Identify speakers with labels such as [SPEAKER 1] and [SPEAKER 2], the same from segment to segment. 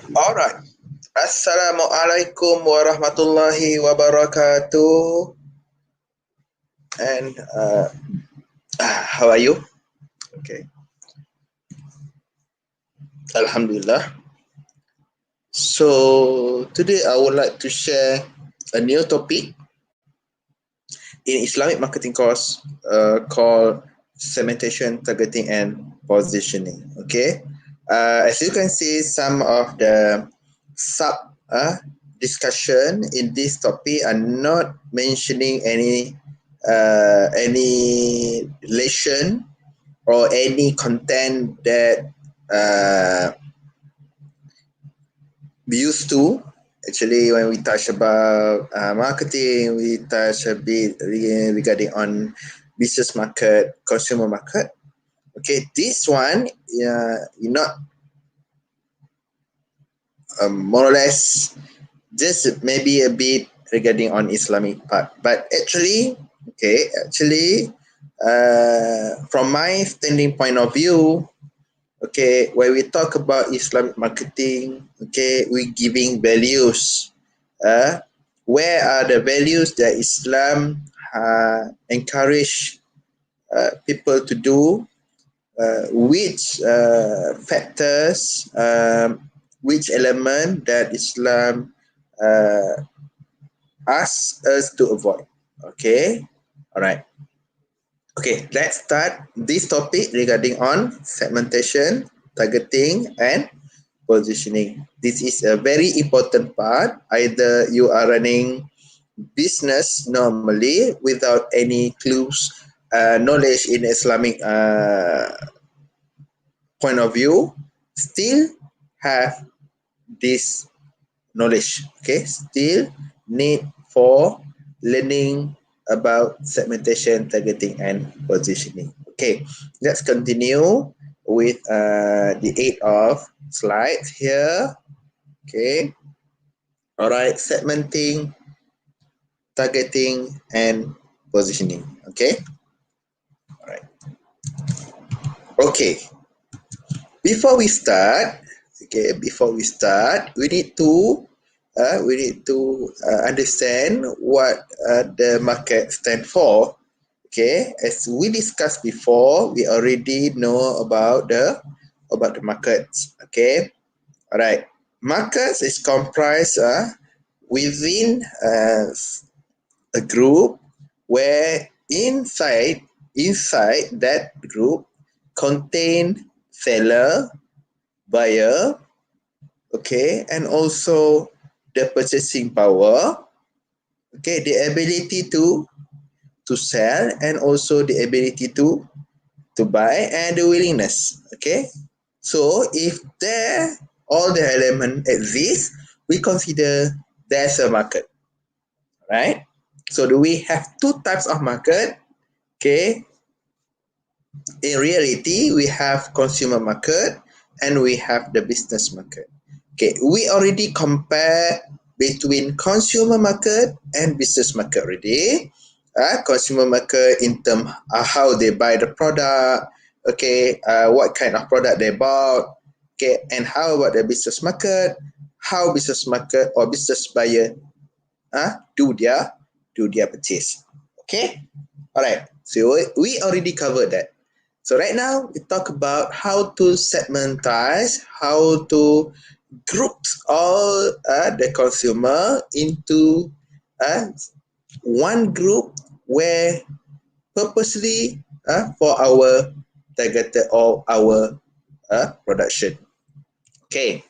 [SPEAKER 1] Alright. Assalamualaikum warahmatullahi wabarakatuh. And how are you? Okay. Alhamdulillah. So today I would like to share a new topic in Islamic marketing course called segmentation, targeting, and positioning. Okay. As you can see, some of the sub discussion in this topic are not mentioning any relation or any content that we used to. Actually, when we touch about marketing, we touch a bit regarding on business market, consumer market. Okay, this one, not more or less just maybe a bit regarding on Islamic part, but actually, from my standing point of view, okay, when we talk about Islamic marketing, okay, we giving values. Where are the values that Islam encourage people to do? Which factors, which element that Islam asks us to avoid? Okay, all right. Okay, let's start this topic regarding on segmentation, targeting, and positioning. This is a very important part. Either you are running business normally without any clues, knowledge in Islamic point of view, still have this knowledge. Okay, still need for learning about segmentation, targeting, and positioning. Okay, let's continue with the 8 of slides here. Okay, all right, segmenting, targeting, and positioning. Okay, all right. Okay, before we start, we need to understand what the market stand for. Okay, as we discussed before, we already know about the markets. Okay, all right. Markets is comprised within a group where inside that group contain seller, buyer, okay, and also the purchasing power, okay, the ability to sell, and also the ability to buy, and the willingness. Okay, so if there all the element exist, we consider there's a market, right? So do we have two types of market? Okay, in reality we have consumer market and we have the business market. Okay, we already compare between consumer market and business market already. Consumer market in terms of how they buy the product, okay, what kind of product they bought, okay, and how about the business market, how business market or business buyer do their purchase. Okay, all right, so we already covered that. So right now we talk about how to segmentize, how to group all the consumer into one group where purposely for our targeted or our production. Okay.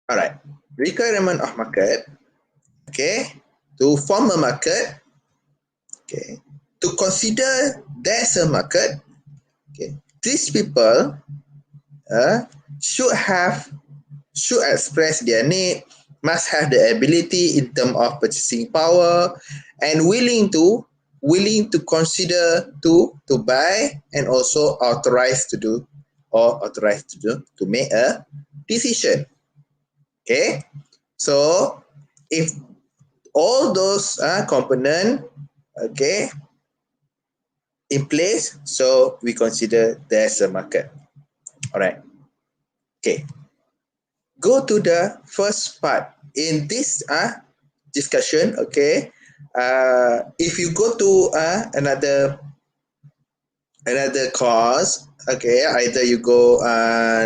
[SPEAKER 1] All right. Requirement of market. Okay. To form a market. Okay. To consider there's a market. Okay. These people should express their need, must have the ability in terms of purchasing power, and willing to consider to buy, and also authorized to make a decision. Okay, so if all those component, okay, in place, so we consider there's a market. All right. Okay, go to the first part in this discussion. Okay, if you go to another course, okay, either you go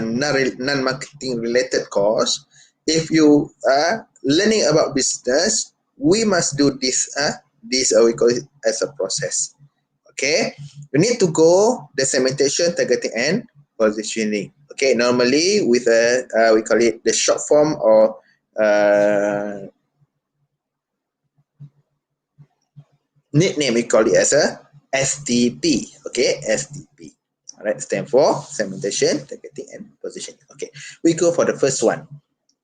[SPEAKER 1] non-marketing related course. If you are learning about business, we must do this we call it as a process. Okay, you need to go the segmentation, targeting, and positioning. Okay, normally with a we call it the short form, or nickname, we call it as a STP. Okay, STP. All right, stand for segmentation, targeting, and positioning. Okay, we go for the first one,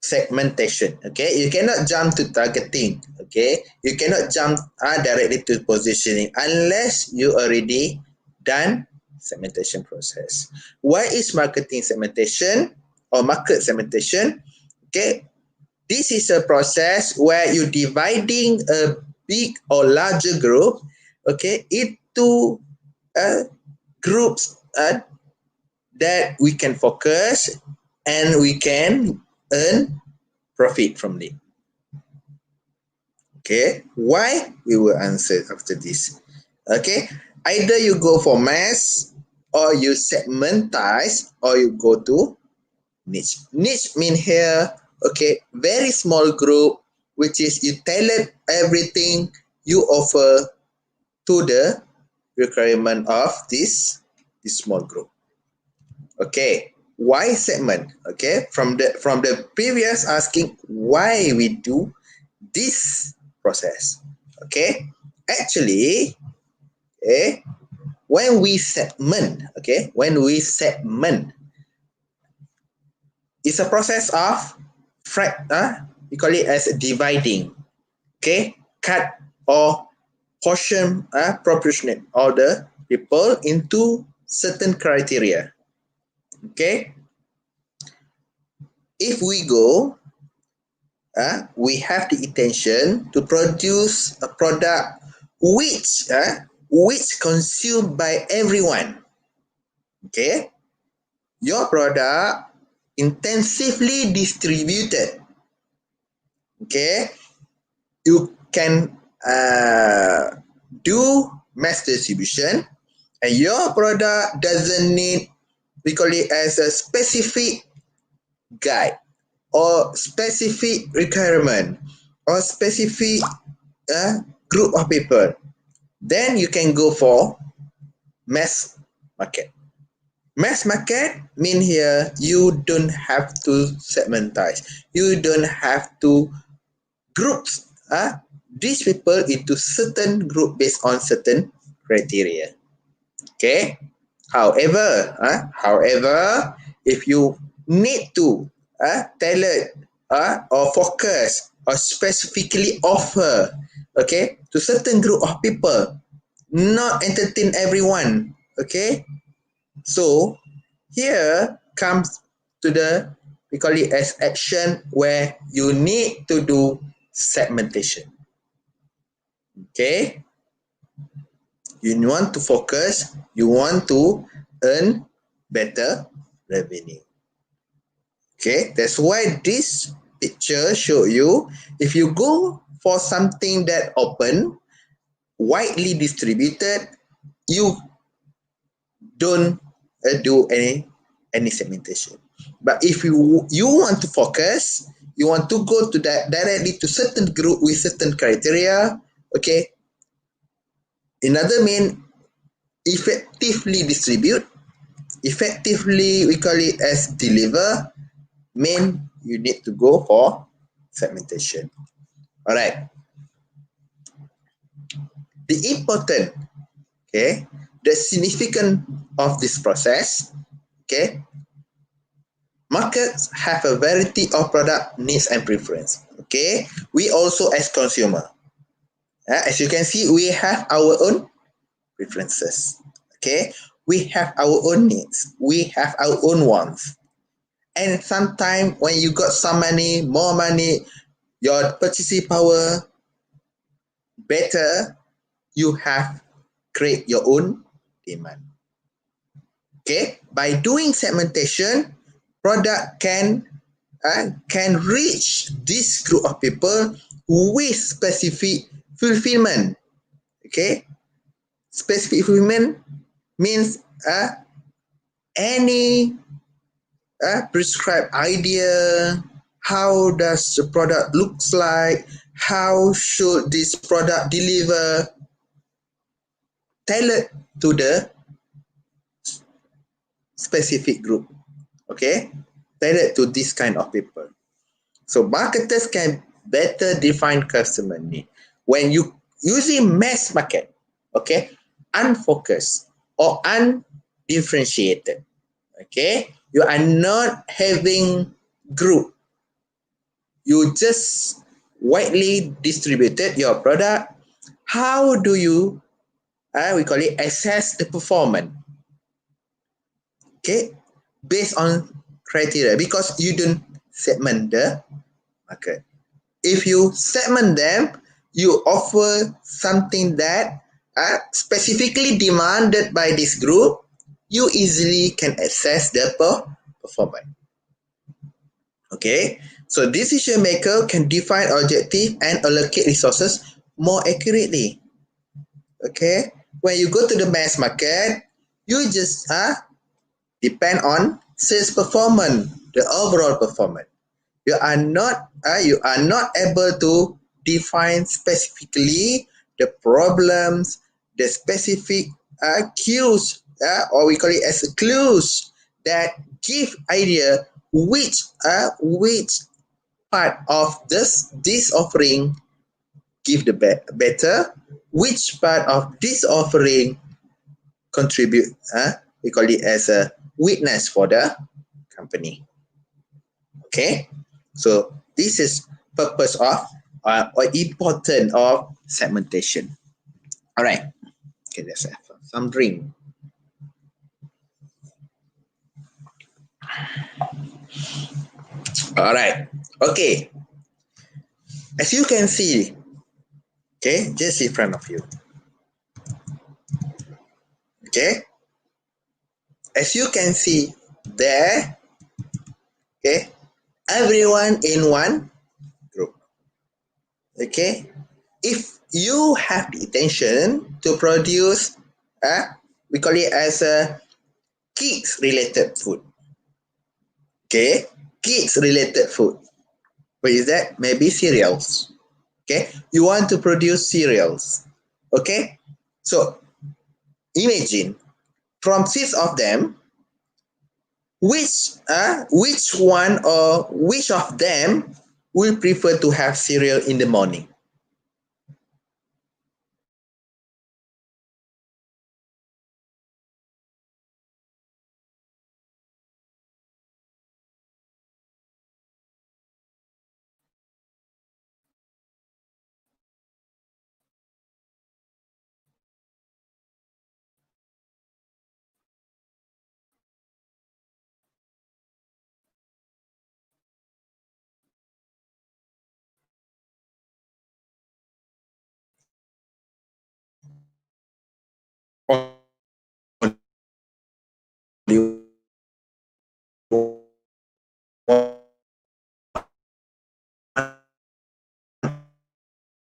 [SPEAKER 1] segmentation. Okay, you cannot jump to targeting. Okay, you cannot jump directly to positioning unless you already done segmentation process. Why is marketing segmentation or market segmentation? Okay, this is a process where you dividing a big or larger group, okay, into groups that we can focus and we can earn profit from it. Okay, why? We will answer after this. Okay, either you go for mass, or you segmentize, or you go to niche. Niche mean here, okay, very small group, which is you tailor everything you offer to the requirement of this small group. Okay, why segment? Okay, from the previous asking why we do this process. Okay, actually, okay, when we segment, it's a process of we call it as dividing. Okay, cut or portion proportionate all the people into certain criteria. Okay, if we go, we have the intention to produce a product which consumed by everyone. Okay, your product intensively distributed. Okay, you can do mass distribution, and your product doesn't need, we call it as a specific guide or specific requirement or specific group of people, then you can go for mass market. Mass market mean here you don't have to segmentize, you don't have to groups these people into certain group based on certain criteria. Okay, however, if you need to tailor or focus or specifically offer, okay, to certain group of people, not entertain everyone. Okay, so here comes to the, we call it as action, where you need to do segmentation. Okay, you want to focus, you want to earn better revenue. Okay, that's why this picture show you, if you go for something that open, widely distributed, you don't do any segmentation. But if you want to focus, you want to go to that directly to certain group with certain criteria. Okay, another mean effectively distribute, effectively we call it as deliver, mean you need to go for segmentation. All right, the important, okay, the significance of this process. Okay, markets have a variety of product needs and preference. Okay, we also as consumer, as you can see, we have our own preferences. Okay, we have our own needs, we have our own wants, and sometimes when you got some money, more money, your purchasing power better, you have create your own demand. Okay, by doing segmentation, product can reach this group of people with specific fulfillment. Okay, specific fulfillment means any prescribed idea. How does the product looks like? How should this product deliver? Tailored to the specific group. Okay, tailored to this kind of people. So marketers can better define customer need. When you using mass market, okay, unfocused or undifferentiated, okay, you are not having group. You just widely distributed your product. How do you, we call it, assess the performance? Okay, based on criteria, because you don't segment the market. If you segment them, you offer something that specifically demanded by this group, you easily can assess the performance. Okay, so decision maker can define objective and allocate resources more accurately. Okay, when you go to the mass market, you just depend on sales performance, the overall performance. You are not able to define specifically the problems, the specific cues, or we call it as clues that give idea which part of this offering give the better, which part of this offering contribute, we call it as a weakness for the company. Okay, so this is purpose of or important of segmentation. All right, okay, let's have some drink. All right, okay, as you can see, okay, just in front of you, okay, as you can see there, okay, everyone in one group. Okay, if you have the intention to produce we call it as a kids related food. Okay, kids related food, what is that? Maybe cereals. Okay, you want to produce cereals. Okay, so imagine from 6 of them, which one or which of them will prefer to have cereal in the morning?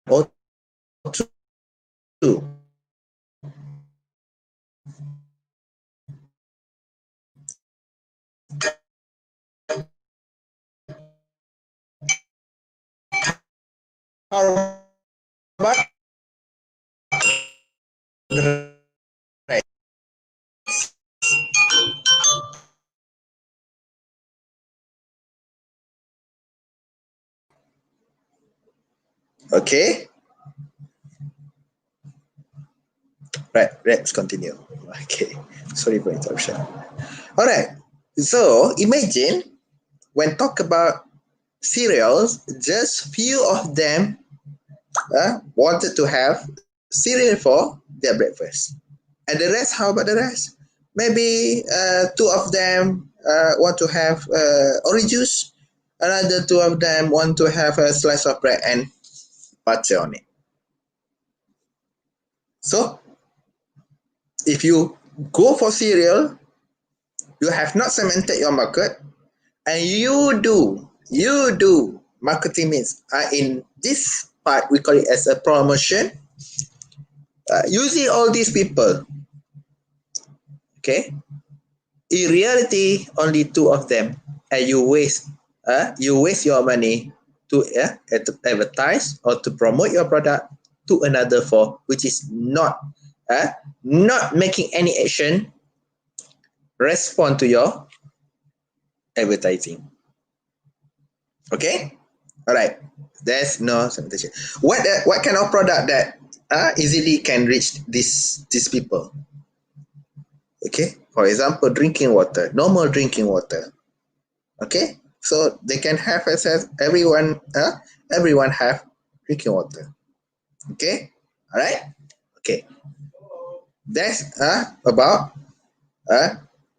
[SPEAKER 1] Or two? How about the right? Okay, right, let's continue. Okay, sorry for interruption. All right, so imagine when talk about cereals, just few of them wanted to have cereal for their breakfast, and the rest, how about the rest? Maybe 2 of them want to have orange juice, another 2 of them want to have a slice of bread and butter on it. So if you go for cereal, you have not segmented your market, and you do marketing means in this part we call it as a promotion, using all these people, okay, in reality only two of them, and you waste your money to advertise or to promote your product to another four, which is not making any action respond to your advertising. Okay, all right. There's no segmentation. What kind of product that easily can reach these people? Okay, for example, drinking water, normal drinking water. Okay, so they can have access. Everyone have drinking water. Okay, all right. Okay, that's about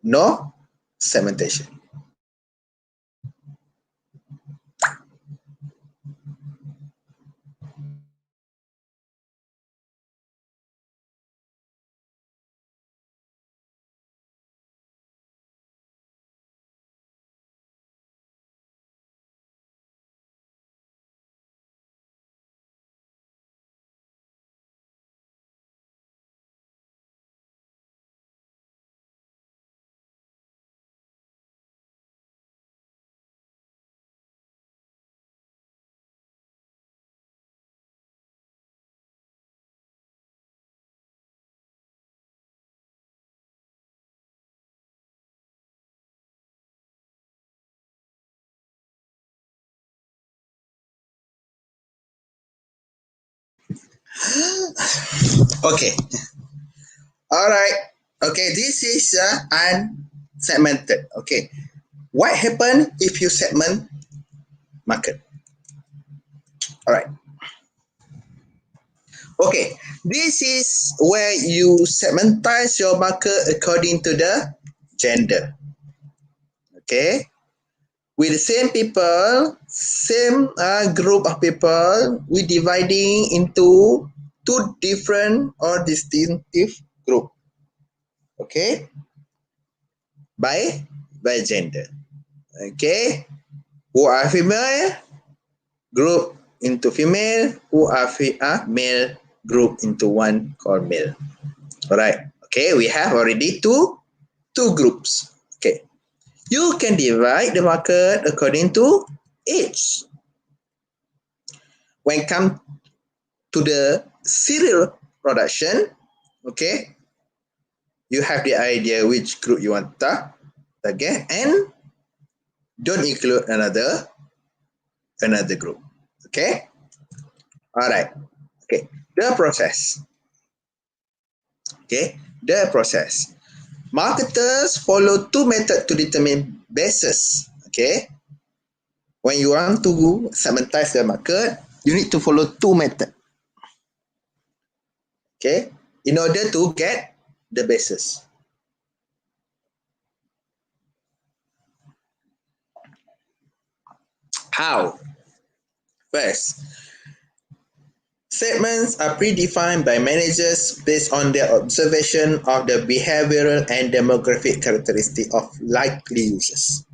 [SPEAKER 1] no segmentation. Okay, all right. Okay, this is unsegmented. Okay, what happen if you segment market? All right. Okay, this is where you segmentize your market according to the gender. Okay, with the same people, same group of people, we dividing into two different or distinctive group. Okay, by gender. Okay, who are female group into female, who are male group into one called male. All right. Okay, we have already two groups. Okay, you can divide the market according to age. When it comes to the serial production, okay, you have the idea which group you want to target, and don't include another group. Okay, all right. Okay, the process. Okay, the process. Marketers follow two methods to determine basis. Okay, when you want to segmentize the market, you need to follow two methods. Okay, in order to get the basis. How? First, segments are predefined by managers based on their observation of the behavioral and demographic characteristics of likely users.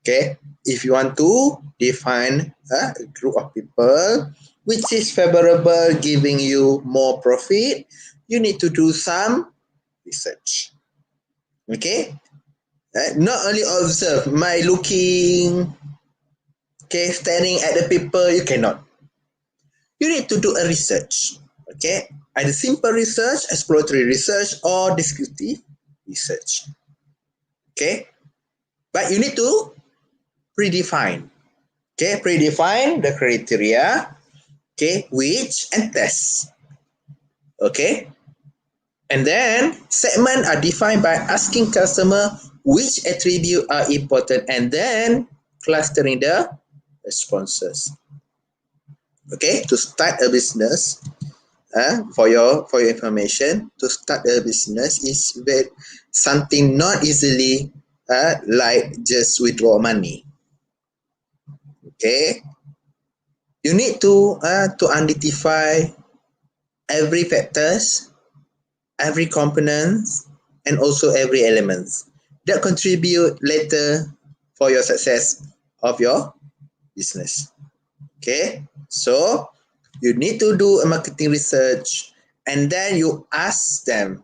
[SPEAKER 1] Okay, if you want to define a group of people which is favorable giving you more profit, you need to do some research. Okay, not only observe by looking, okay, staring at the people, you cannot. You need to do a research. Okay, either simple research, exploratory research, or descriptive research. Okay, but you need to predefine. Okay, predefine the criteria. Okay, which and test. Okay, and then segment are defined by asking customer which attribute are important, and then clustering the responses. Okay, to start a business, for your information, to start a business is something not easily like just withdraw money. Okay, you need to identify every factors, every components, and also every elements that contribute later for your success of your business. Okay, so you need to do a marketing research, and then you ask them,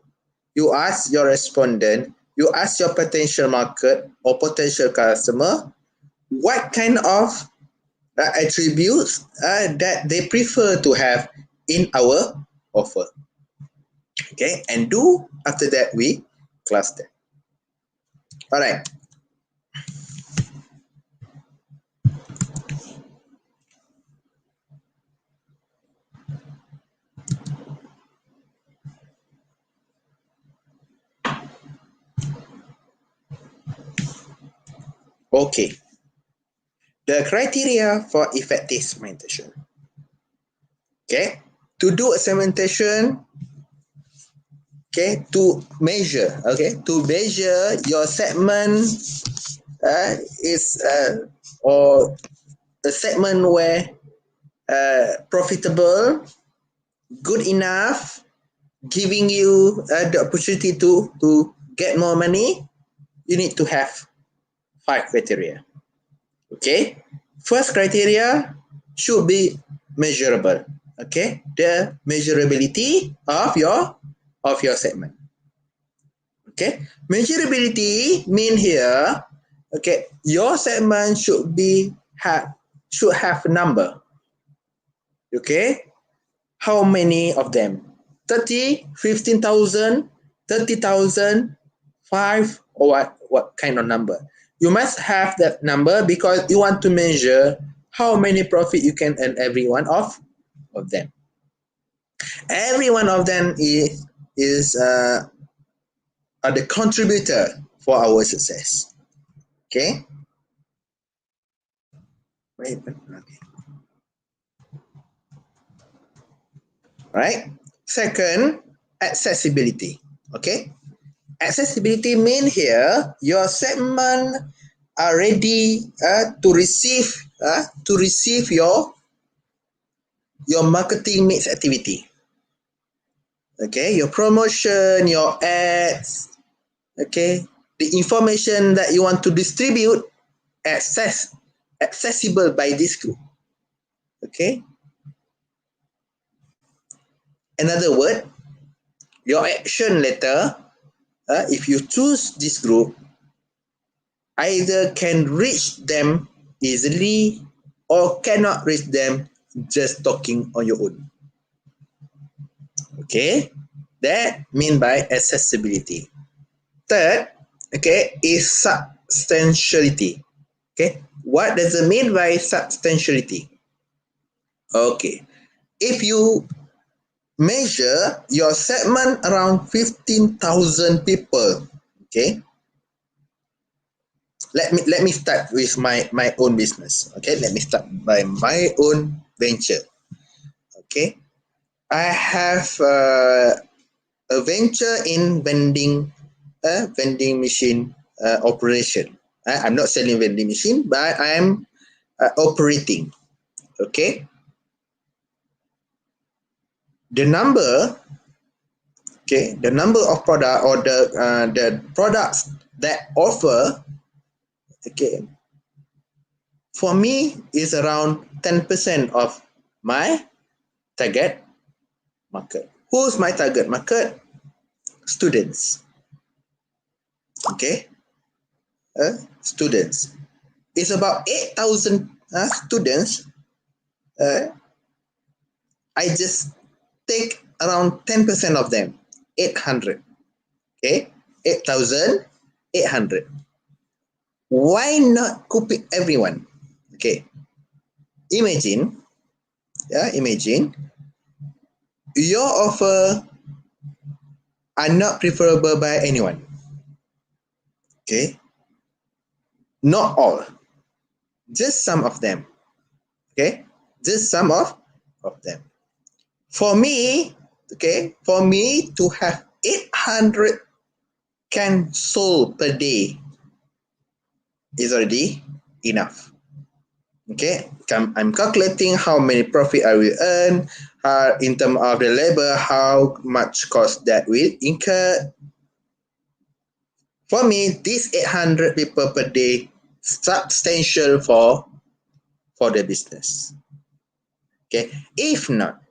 [SPEAKER 1] you ask your respondent, you ask your potential market or potential customer what kind of attributes that they prefer to have in our offer. Okay, and do after that we cluster. All right. Okay. The criteria for effective segmentation. Okay. To do a segmentation, okay, to measure your segment is or a segment where profitable, good enough, giving you the opportunity to get more money, you need to have 5 criteria. Okay, first criteria should be measurable. Okay, the measurability of your segment. Okay, measurability mean here, okay, your segment should have a number. Okay, how many of them? 30, 15,000, 30,000, 5, or what kind of number? You must have that number because you want to measure how many profit you can earn every one of them. Every one of them is the contributor for our success. Okay. Wait. Okay. Right. Second, accessibility. Okay. Accessibility mean here your segment are ready to receive your marketing mix activity. Okay, your promotion, your ads, okay, the information that you want to distribute accessible by this group. Okay. Another word, your action letter, if you choose this group, either can reach them easily or cannot reach them just talking on your own. Okay, that mean by accessibility. Third, okay, is substantiality. Okay, what does it mean by substantiality? Okay, if you measure your segment around 15,000 people, okay, let me start with my own business. Okay, let me start by my own venture. Okay, I have a venture in vending machine operation. I'm not selling vending machine, but I'm operating. Okay, the number of product or the products that offer, okay, for me is around 10% of my target market. Who's my target market? Students. Okay, students. It's about 8,000 students. I just take around 10% of them, 800. Okay, 8,800. Why not copy everyone? Okay, imagine your offer are not preferable by anyone. Okay, not all, just some of them. Okay, just some of them. For me, okay, to have 800 can sold per day is already enough. Okay, I'm calculating how many profit I will earn, in terms of the labor, how much cost that will incur. For me, this 800 people per day substantial for the business. Okay, if not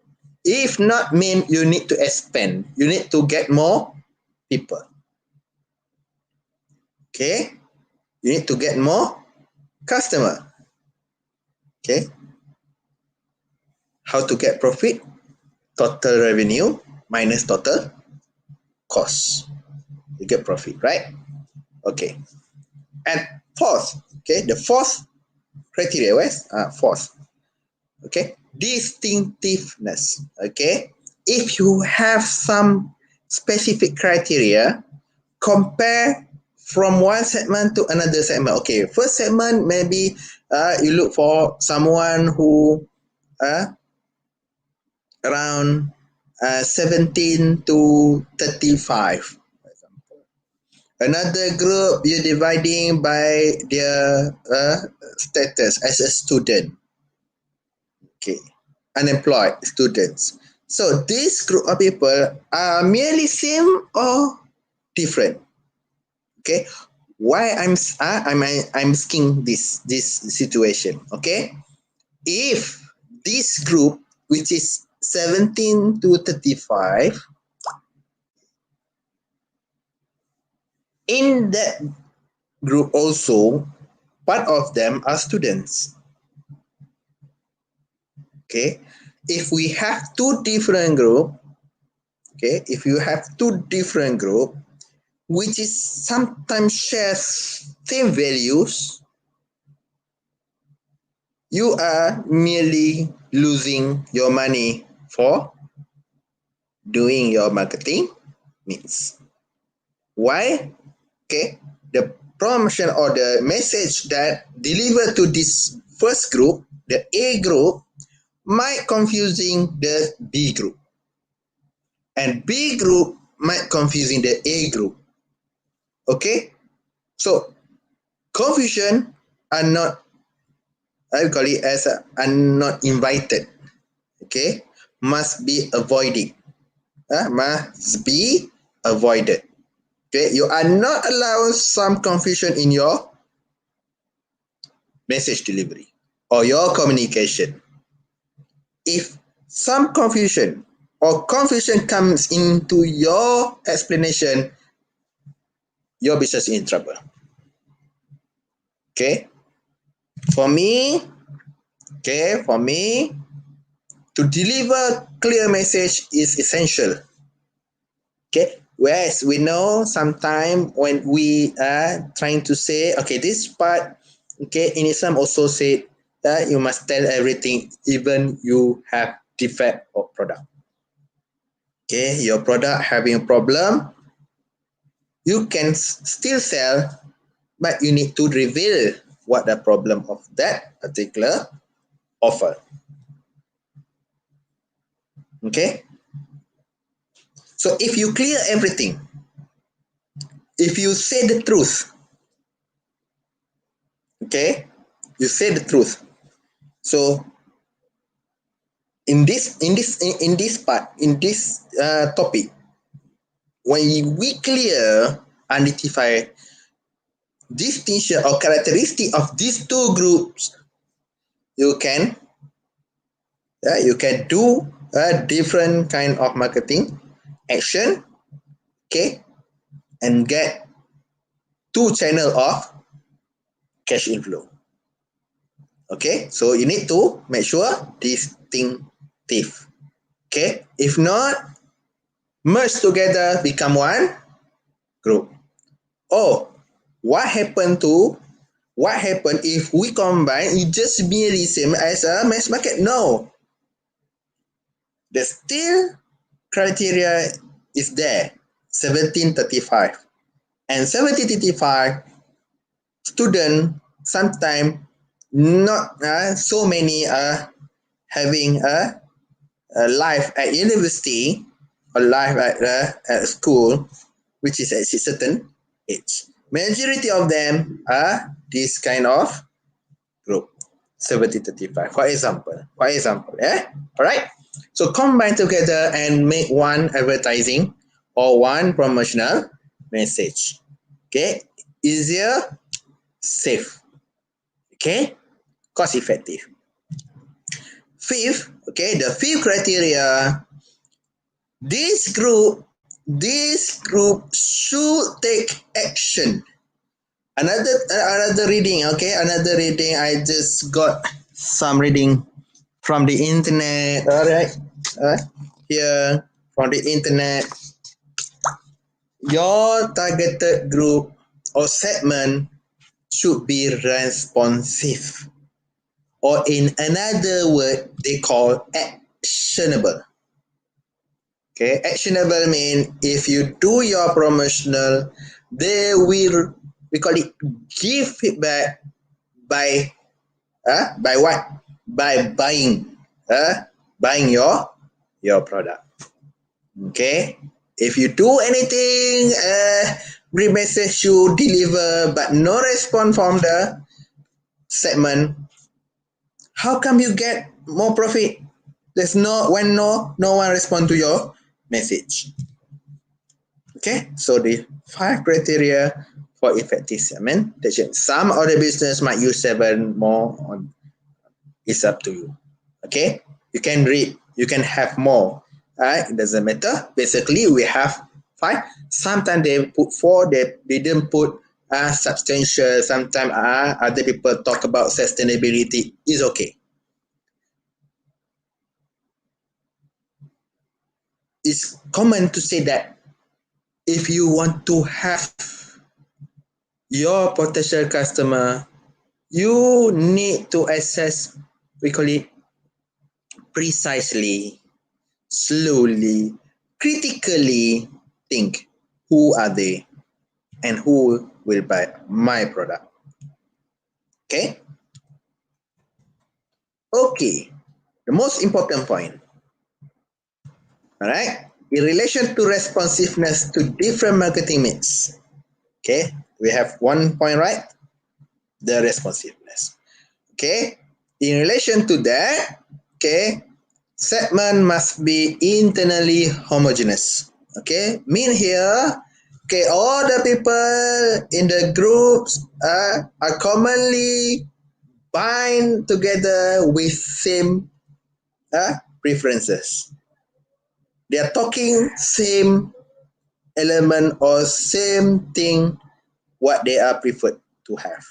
[SPEAKER 1] mean you need to expand, you need to get more people. Okay, you need to get more customer. Okay, how to get profit? Total revenue minus total cost, you get profit, right? Okay, and fourth, okay, the fourth criteria, where's fourth? Okay, distinctiveness. Okay, if you have some specific criteria, compare from one segment to another segment. Okay, first segment, maybe you look for someone who around 17 to 35, for example. Another group, you're dividing by their status as a student. Okay, unemployed students. So this group of people are merely same or different. Okay, why I'm asking this situation. Okay, if this group, which is 17 to 35, in that group also, part of them are students. Okay, if we have two different group, okay, if you have two different group which is sometimes shares same values, you are merely losing your money for doing your marketing needs. Why? Okay, the promotion or the message that delivered to this first group, the A group, might confusing the B group, and B group might confusing the A group. Okay, so confusion are not, I call it as are not invited. Okay, must be avoided. Must be avoided. Okay, you are not allowed some confusion in your message delivery or your communication. If some confusion or confusion comes into your explanation, your business is in trouble. Okay, for me, to deliver clear message is essential. Okay, whereas we know sometimes when we are trying to say, okay, this part, okay, in Islam also said that you must tell everything, even you have defect of product. Okay, your product having a problem, you can still sell, but you need to reveal what the problem of that particular offer. Okay, so if you clear everything, if you say the truth, okay, you say the truth. So in this part, in this topic, when we clear identify distinction or characteristic of these two groups, you can do a different kind of marketing action, okay, and get two channel of cash inflow. Okay, so you need to make sure distinctive. Okay, if not, merge together become one group. Oh, what happened if we combine it just merely same as a mass market? No, the still criteria is there, 1735, and 1735 student sometimes not so many are having a life at university or life at school, which is at a certain age. Majority of them are this kind of group, 70-35. For example, alright. So combine together and make one advertising or one promotional message. Okay, easier, safe. Okay, cost effective. Fifth, okay, the fifth criteria, this group should take action. Another reading, okay, another reading. I just got some reading from the internet. All right, here from the internet. Your targeted group or segment should be responsive, or in another word, they call actionable. Okay, actionable mean if you do your promotional, they will, we call it, give feedback by what? By buying your product. Okay, if you do anything, message you deliver but no response from the segment, how come you get more profit? There's no one respond to your message. Okay, so the 5 criteria for effective segmentation. Some other business might use 7 more. It's up to you. Okay, you can read, you can have more. It doesn't matter. Basically, we have 5. Sometimes they put 4. They didn't put substantial. Sometimes other people talk about sustainability. It's okay. It's common to say that if you want to have your potential customer, you need to assess, we call it, precisely, slowly, critically think who are they and who will buy my product. Okay? Okay. The most important point. Alright? In relation to responsiveness to different marketing needs. Okay? We have one point, right? The responsiveness. Okay? In relation to that, okay, segment must be internally homogeneous. Okay, mean here, okay, all the people in the groups are commonly bind together with same preferences. They are talking same element or same thing what they are preferred to have.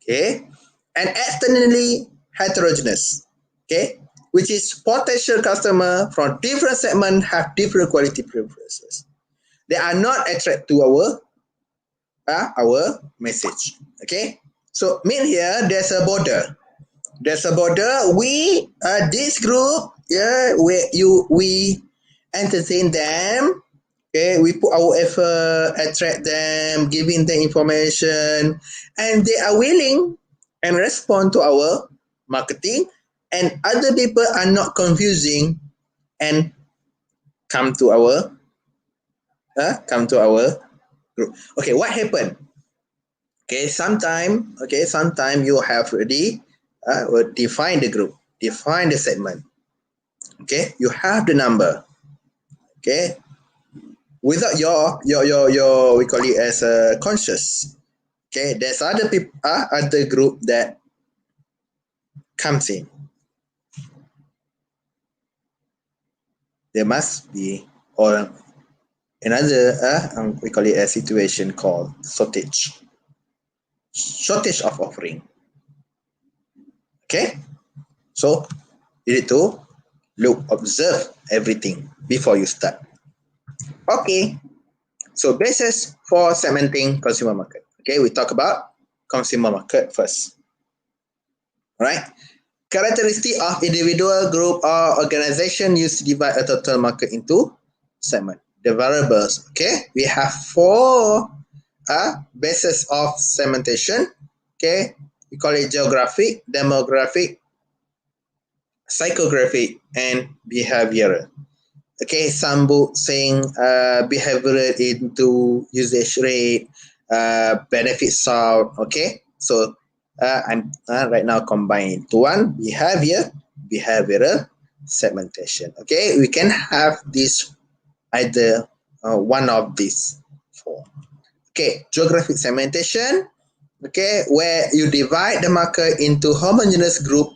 [SPEAKER 1] Okay, and externally heterogeneous. Okay, which is potential customer from different segment have different quality preferences. They are not attracted to our message. Okay, so mean here there's a border. There's a border. We this group, we entertain them. Okay, we put our effort, attract them, giving them information, and they are willing and respond to our marketing. And other people are not confusing and come to our group. Okay, what happened? Sometime you have already define the group, define the segment. Okay, you have the number. Okay, without your we call it as a conscious. Okay, there's other people, other group that comes in. There must be, or another we call it a situation called shortage of offering. Okay, so you need to observe everything before you start. Okay, so basis for segmenting consumer market. Okay, we talk about consumer market first. All right, characteristic of individual, group, or organization used to divide a total market into segment. The variables. Okay, we have 4 basis of segmentation. Okay, we call it geographic, demographic, psychographic, and behavioral. Okay, some book saying behavioral into usage rate, benefit sought. Okay, so I'm right now combining to one behavioral segmentation. Okay, we can have this either one of these 4. Okay, geographic segmentation. okay, where you divide the market into homogeneous group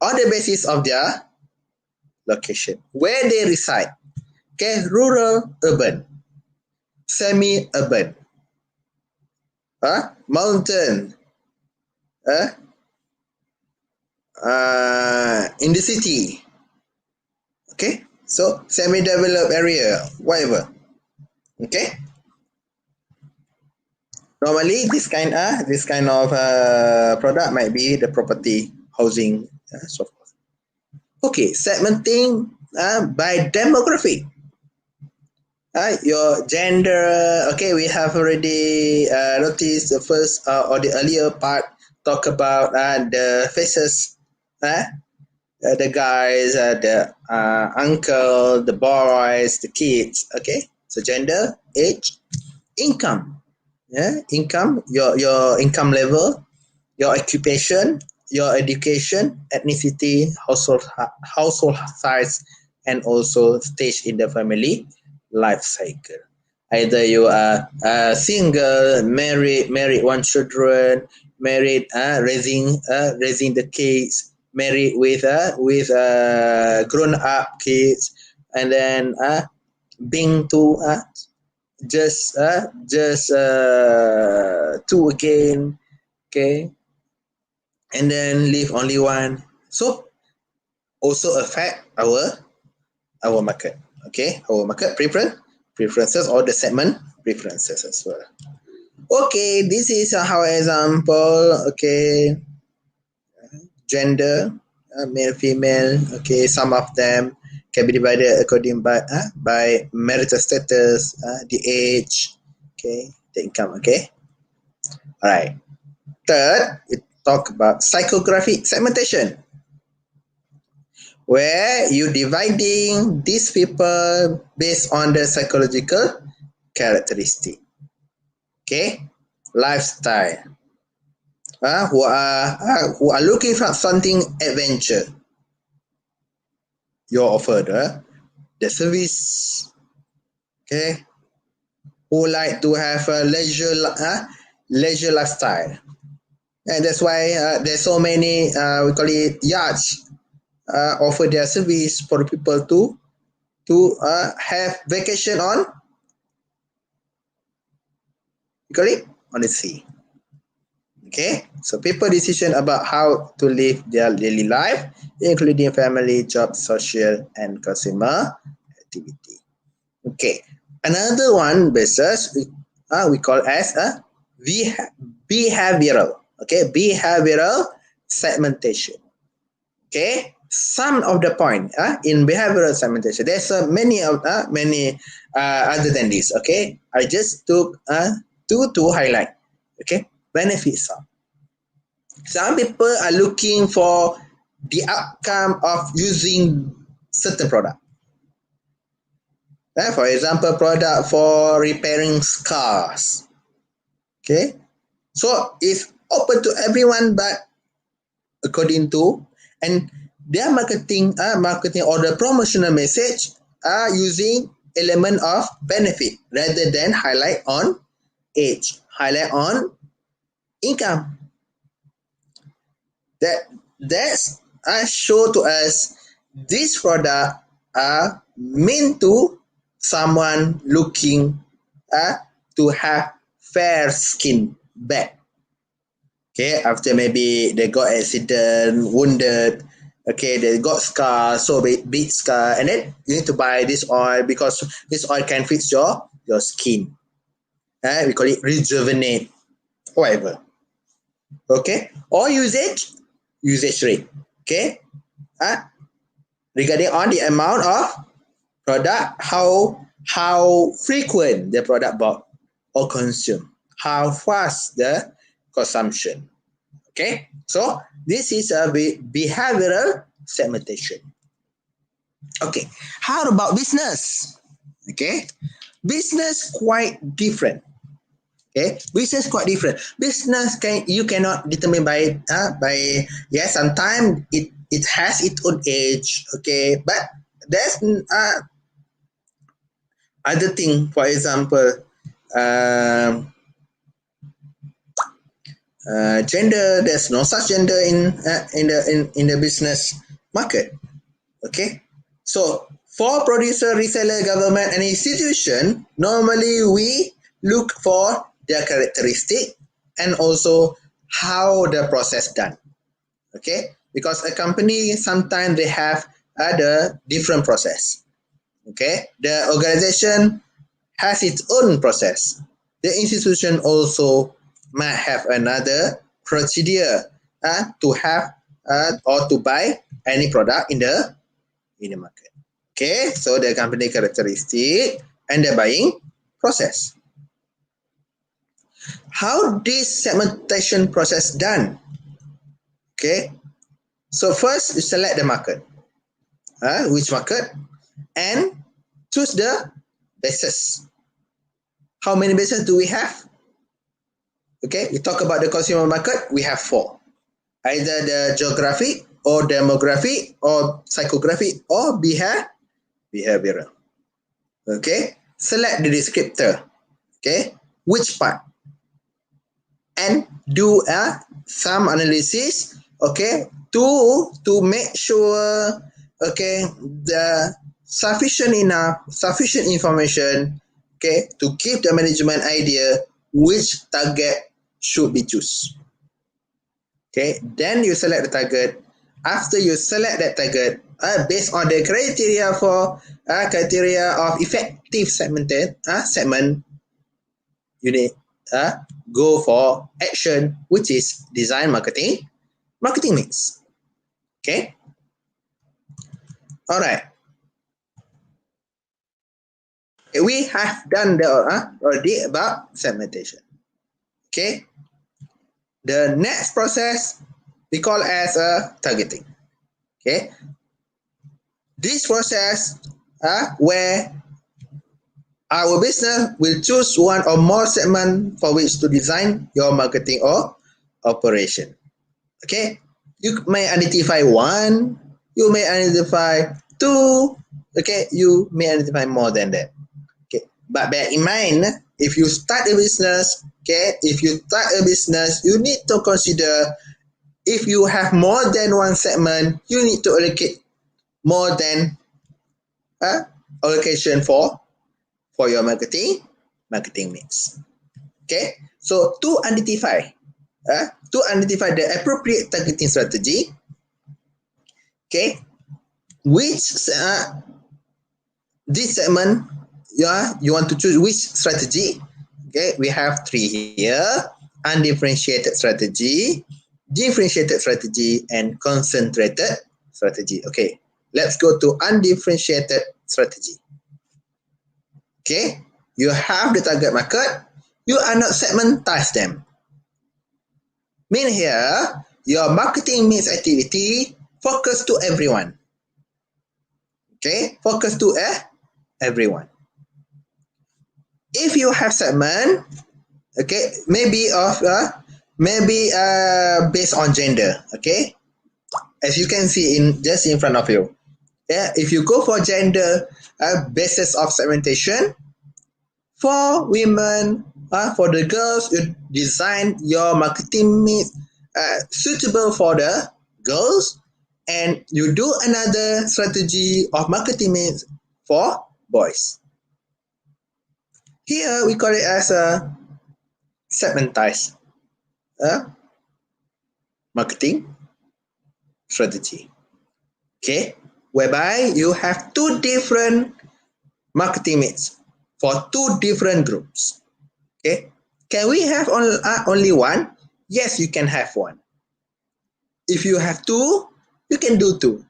[SPEAKER 1] on the basis of their location, where they reside. Okay, rural, urban, semi-urban, mountain, uh, in the city. Okay, so semi-developed area, whatever. Okay, normally this kind of product might be the property, housing, so forth. Okay, segmenting by demographic. Your gender. Okay, we have already noticed the first or the earlier part talk about the faces, the guys, the uncle, the boys, the kids. Okay, so gender, age, income. Yeah, income, your income level, your occupation, your education, ethnicity, household size, and also stage in the family life cycle. Either you are single, married one children, married, raising the kids, married with grown up kids, and then being to just two again, okay, and then leave only one. So also affect our market. Okay, our market preferences or the segment preferences as well. Okay, this is how example. Okay, gender, male, female. Okay, some of them can be divided according by marital status, the age, okay, the income. Okay, all right. Third, we talk about psychographic segmentation, where you dividing these people based on the psychological characteristic. Okay, lifestyle. Who are looking for something adventure. You're offered the service. Okay, who like to have a leisure lifestyle, and that's why there's so many we call it yachts offer their service for people to have vacation on, you call it, on the sea. Okay, so people decision about how to live their daily life, including family, job, social, and consumer activity. Okay, another one basis we call as a behavioral. Okay, behavioral segmentation. Okay, some of the point in behavioral segmentation. There's many other than this. Okay, I just took two to highlight. Okay, benefits. Some people are looking for the outcome of using certain product. For example, product for repairing cars. Okay, so it's open to everyone, but according to, and their marketing or the promotional message are using element of benefit rather than highlight on age, highlight on income. That's show to us this product are meant to someone looking to have fair skin back. Okay, after maybe they got accident, wounded, okay, they got scar, so big scar, and then you need to buy this oil because this oil can fix your skin. We call it rejuvenate, whatever. Okay, or usage rate. Okay, regarding on the amount of product, how frequent the product bought or consumed, how fast the consumption. Okay, so this is a behavioral segmentation. Okay, how about business? Okay, business quite different. Okay, business quite different. Business you cannot determine by yes. Sometimes it has its own age. Okay, but there's other thing. For example, um, gender. There's no such gender in the business market. Okay, so for producer, reseller, government, and institution, normally we look for their characteristic and also how the process done. Okay, because a company sometimes they have other different process. Okay, the organization has its own process. The institution also might have another procedure to have or to buy any product in the market. Okay, so the company characteristic and the buying process. How this segmentation process done? Okay, so first you select the market, which market, and choose the bases. How many bases do we have? Okay, we talk about the consumer market, we have 4. Either the geographic or demographic or psychographic or behavioral. Okay, select the descriptor. Okay, which part? And do some analysis, okay, to make sure, okay, the sufficient information, okay, to give the management idea which target should be choose. Okay, then you select the target. After you select that target, based on the criteria for criteria of effective segment, you need go for action, which is design marketing mix. Okay, all right. We have done the already about segmentation. Okay, the next process we call as targeting. Okay, this process where our business will choose one or more segment for which to design your marketing or operation. Okay, you may identify 1, you may identify 2, okay, you may identify more than that. Okay, but bear in mind, if you start a business, you need to consider if you have more than one segment, you need to allocate more than allocation for your marketing mix. Okay, so to identify the appropriate targeting strategy, okay, which this segment you want to choose which strategy. Okay, we have 3 here: undifferentiated strategy, differentiated strategy, and concentrated strategy. Okay, let's go to undifferentiated strategy. Okay, you have the target market, you are not segmentize them. Mean here, your marketing mix activity focus to everyone. Okay, focus to everyone. If you have segment, okay, maybe based on gender. Okay, as you can see just in front of you. Yeah, if you go for gender basis of segmentation, for women, for the girls, you design your marketing mix suitable for the girls, and you do another strategy of marketing mix for boys. Here we call it as a segmentized marketing strategy. Okay, whereby you have 2 different marketing mix for 2 different groups. Okay, can we have only one? Yes, you can have one. If you have 2, you can do 2.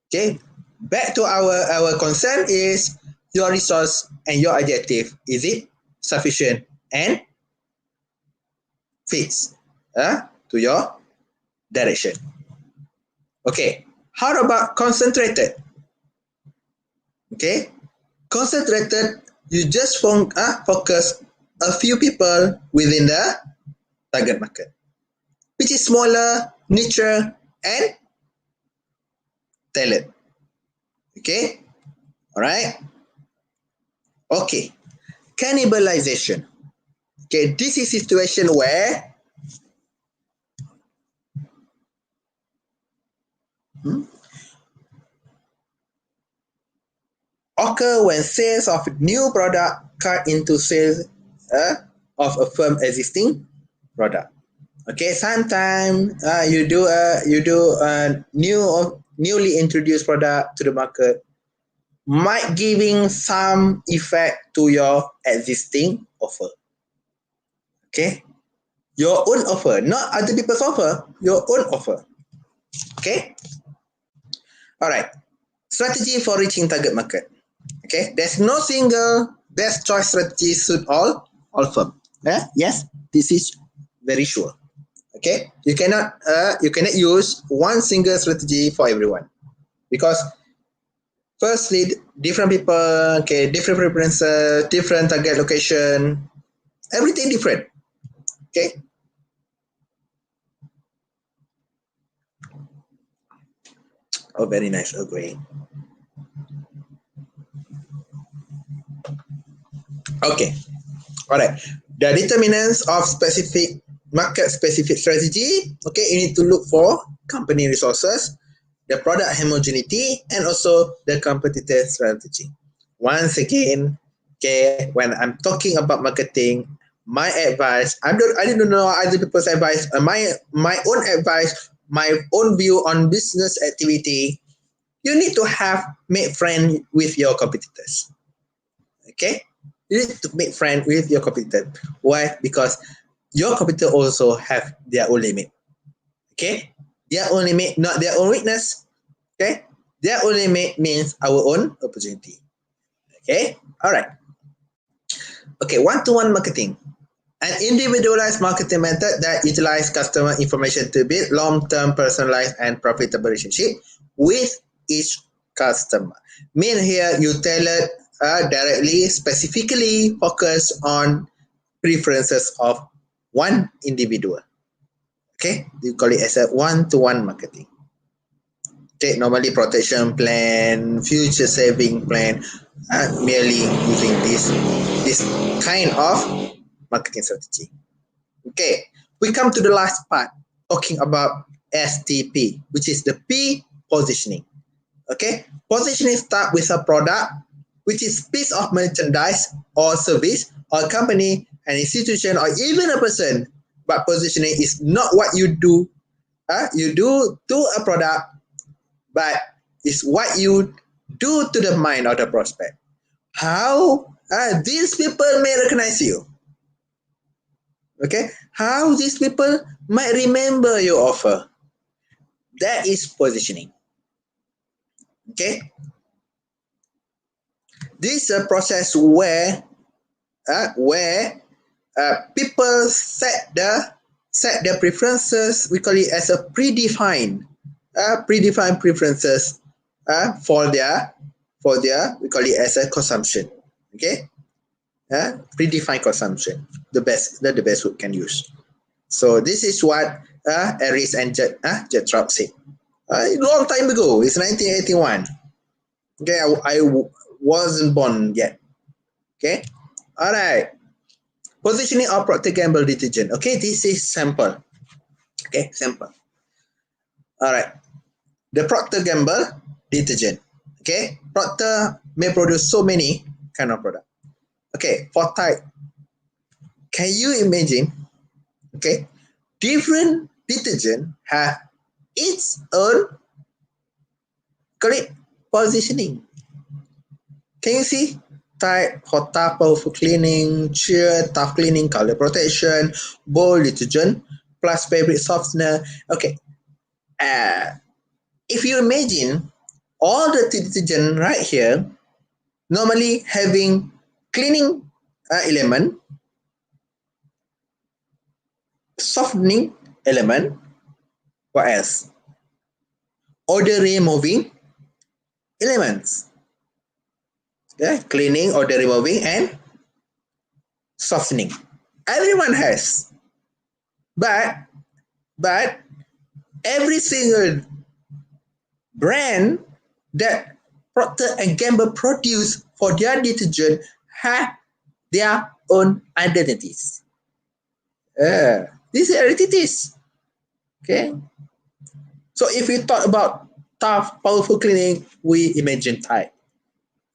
[SPEAKER 1] Okay, back to our concern is your resource and your objective. Is it sufficient and fits to your direction? Okay, how about concentrated? Okay, concentrated, you just focus a few people within the target market, which is smaller, niche, and talent. Okay, all right. Okay, cannibalization. Okay, this is situation where occur when sales of new product cut into sales of a firm existing product. Okay, sometimes you do a newly introduced product to the market, might giving some effect to your existing offer. Okay, your own offer, not other people's offer, your own offer. Okay, all right. Strategy for reaching target market. Okay, there's no single best choice strategy suit all firm. Yes, this is very sure. Okay, you cannot use one single strategy for everyone, because firstly, different people, okay, different preferences, different target location, everything different. Okay. Oh, very nice. Agree. Okay. All right. The determinants of specific market specific strategy. Okay, you need to look for company resources, the product homogeneity, and also the competitor strategy. Once again, okay, when I'm talking about marketing, my advice, I don't know other people's advice, my own advice, my own view on business activity. You need to have make friend with your competitors. Okay, you need to make friend with your competitor. Why? Because your competitor also have their own limit. Okay, their own limit, not their own weakness. Okay, their own limit means our own opportunity. Okay, all right. Okay, one-to-one marketing, an individualized marketing method that utilizes customer information to build long-term personalized and profitable relationship with each customer. Mean here you tailor directly, specifically focus on preferences of one individual. Okay, you call it as a one-to-one marketing. Okay, normally protection plan, future saving plan, merely using this kind of marketing strategy. Okay, we come to the last part, talking about STP, which is the P, positioning. Okay, positioning start with a product, which is piece of merchandise or service or company, an institution, or even a person. But positioning is not what you do. You do to a product, but it's what you do to the mind of the prospect. How these people may recognize you. Okay, how these people might remember your offer. That is positioning. Okay, this is a process where people set their preferences. We call it as a predefined preferences for their we call it as a consumption. Okay, predefined consumption. The best word can use. So this is what Aris and Jet Trump said. A long time ago. It's 1981. Okay, I wasn't born yet. Okay, all right. Positioning of Procter Gamble detergent. Okay, this is sample. Okay, sample. All right. The Procter Gamble detergent. Okay, Procter may produce so many kind of product. Okay, for type. Can you imagine? Okay, different detergent have its own correct positioning. Can you see? Type, hot tub, powerful cleaning, sheer, tough cleaning, color protection, bold detergent, plus fabric softener. Okay. If you imagine all the detergent right here, normally having cleaning element, softening element, what else? Odor removing elements. Yeah, cleaning, odor removing, and softening. Everyone has. But every single brand that Procter and Gamble produce for their detergent have their own identities. These are identities. Okay. So if we talk about tough, powerful cleaning, we imagine Thai.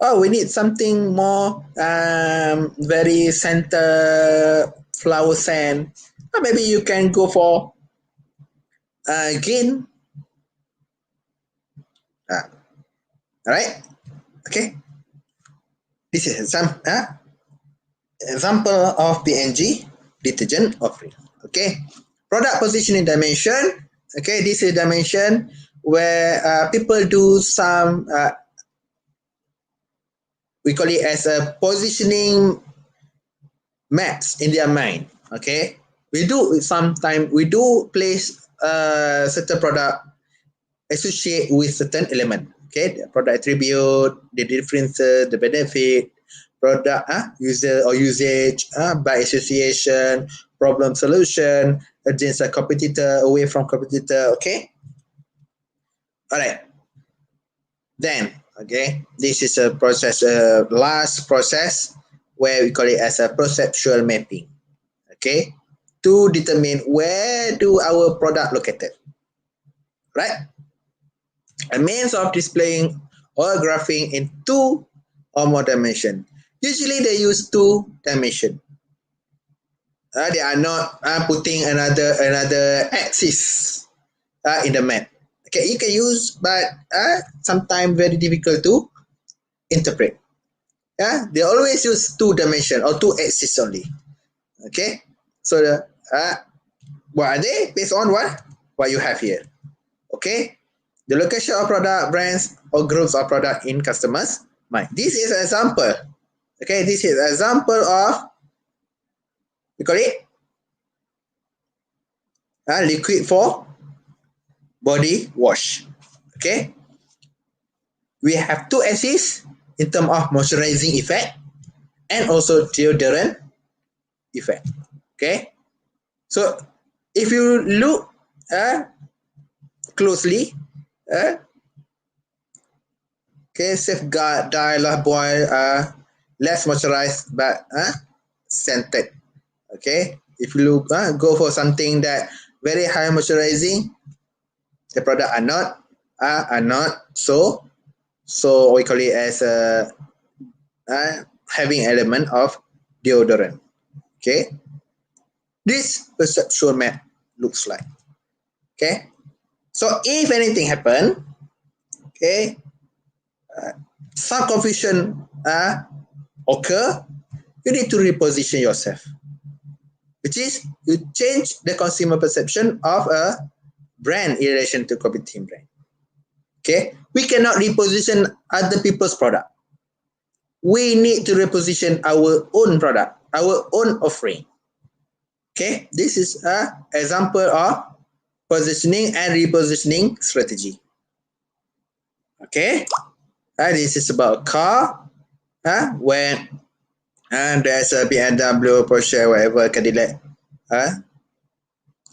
[SPEAKER 1] Oh, we need something more very center flower scent. Or maybe you can go for green. All right. Okay. This is some example of PNG detergent offering. Okay. Product positioning dimension. Okay. This is dimension where people do some we call it as a positioning maps in their mind. Okay, we do sometimes we do place certain product associate with certain element. Okay, the product attribute, the differences, the benefit, product user or usage by association, problem solution against a competitor, away from competitor. Okay, all right. Then, okay, this is a process, last process where we call it as a perceptual mapping. Okay, to determine where do our product located, right? A means of displaying or graphing in two or more dimension. Usually they use two dimension. They are not putting another axis in the map. Okay, you can use, but sometimes very difficult to interpret. Yeah, they always use two dimension or two axis only. Okay, so what are they based on what you have here? Okay, the location of product, brands, or groups of product in customers' mind. This is an example. Okay, this is an example of we call it liquid for body wash. Okay, we have two axes in terms of moisturizing effect and also deodorant effect. Okay, so if you look closely, okay, safeguard, dye, lah boil, less moisturized but scented. Okay, if you look, go for something that very high moisturizing, the product are not so we call it as a having element of deodorant. Okay, this perceptual map looks like. Okay, so if anything happen, okay, some confusion occur, you need to reposition yourself, which is you change the consumer perception of a brand in relation to competing brand. Okay, we cannot reposition other people's product. We need to reposition our own product, our own offering. Okay, this is an example of positioning and repositioning strategy. Okay, this is about a car when there's a BMW, Porsche, whatever, Cadillac. All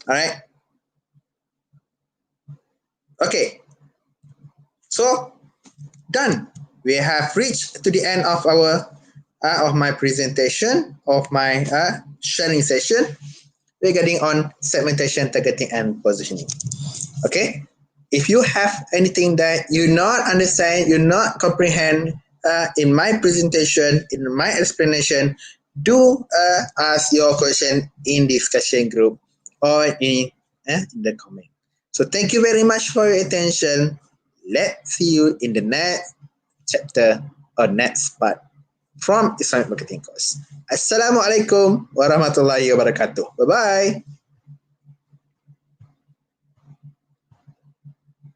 [SPEAKER 1] right. Okay. So done. We have reached to the end of our of my presentation, of my sharing session regarding on segmentation, targeting, and positioning. Okay. If you have anything that you not understand, you not comprehend in my presentation, in my explanation, do ask your question in discussion group or in the comment. So thank you very much for your attention. Let's see you in the next chapter or next part from Islamic Marketing course. Assalamualaikum warahmatullahi wabarakatuh. Bye-bye.